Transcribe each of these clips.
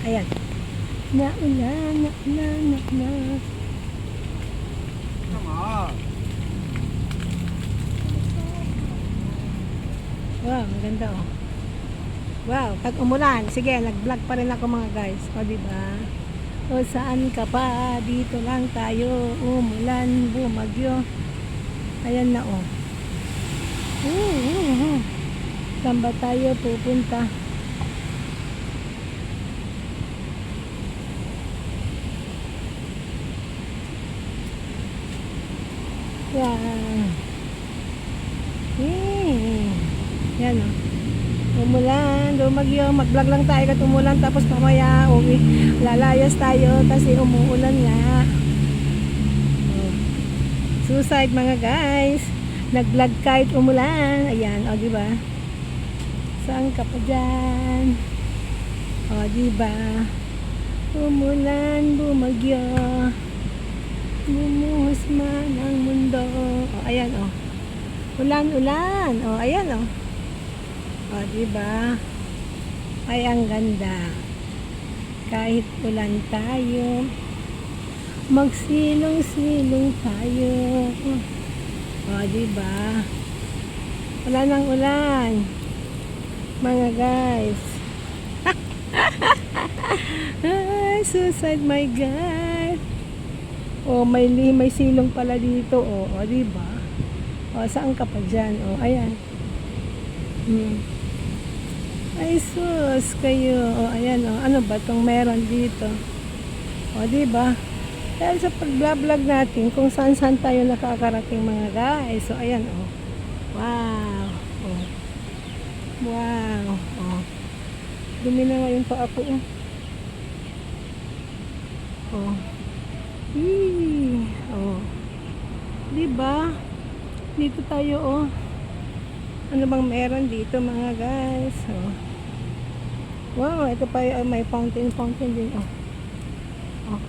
Ayan. Naulan, naulan, naulan. Wow, maganda oh. Wow, pag umulan, sige, nag-vlog pa rin ako mga guys. O, diba? O, saan ka pa? Dito lang tayo. Umulan, bumagyo. Ayan na oh. Saan ba tayo pupunta? Wow. Yan oh. Umulan, dumagyo, mag-vlog lang tayo kat umulan tapos mamaya lalayas tayo kasi umuulan nga. Suicide mga guys. Nag-vlog kahit umulan. Ayan, o diba? Saan ka pa dyan? O diba? Umulan, bumagyo. Bumuhos man ang mundo. O ayan o. Ulan-ulan. O ayan o. O, diba? Ay, ang ganda. Kahit ulan tayo, magsilong-silong tayo. O, diba? Wala nang ulan. Mga guys. Ay, suicide, my God. O, may silong pala dito. O, diba? O, saan ka pa dyan? O, ayan. Ay sus kayo. O ayan o. Ano ba itong meron dito? O diba? Dahil sa pag-vlog natin kung saan tayo nakakarating mga guys. So ayan o. Wow. O. Wow. O. Dumi na ngayon pa ako o. O. O. Diba? Dito tayo o. Ano bang meron dito mga guys? Oh. Wow, ito pa may fountain din oh. Oh.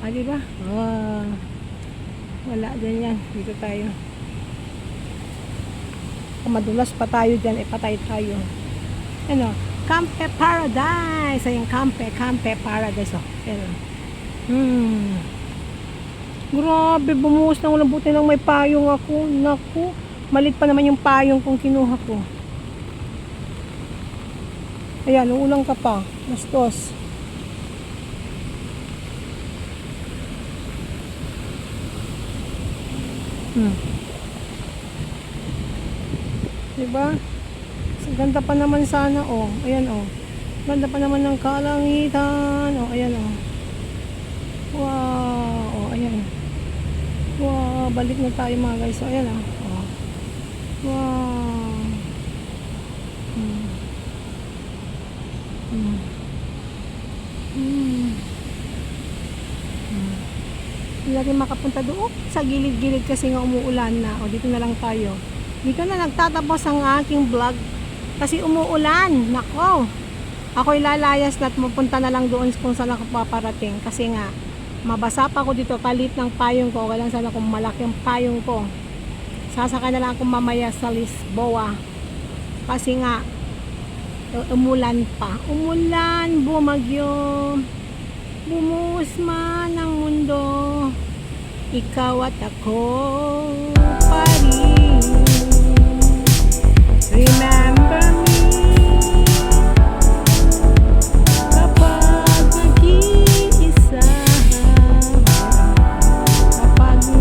Ah, diba? Oh. Wala din yan. Dito tayo. Kung madulas pa tayo dyan, patay tayo. Ano? Campe Paradise. Ayan, Campe Paradise oh. Ayan. Grabe, bumuhos ng ulan. Buti lang may payong ako. Naku. Malit pa naman yung payong kung kinuha ko. Ayan, uulang ka pa. Bastos. Diba? Ganda pa naman sana, oh. Ayan, oh. Ganda pa naman ng kalangitan. Oh, ayan, oh. Wow. Oh, ayan. Wow, balik na tayo mga guys. So, ayan, oh. Wow. Hindi natin makapunta doon sa gilid-gilid kasi nga umuulan na. O dito na lang tayo. Dito na nagtatapos ang aking vlog kasi umuulan. Nako. Ako'y lalayas na at mapunta na lang doon kung saan ako paparating kasi nga mabasa pa ako dito. Kalit ng payong ko. Walang sana kung malaki ang payong ko. Sasakay na lang ako mamaya sa Lisboa kasi nga umulan pa. Umulan, bumagyo, bumuhos man ang mundo, ikaw at ako pa rin. Remember me kapag nag-iisa, kapag sa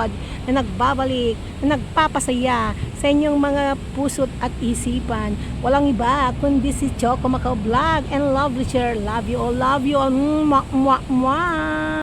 vlog na nagbabalik, na nagpapasaya sa inyong mga puso't at isipan. Walang iba kundi si Choco Macau Vlog and Lovely Share. Love you all, love you all. Mwah, mwah, mwah.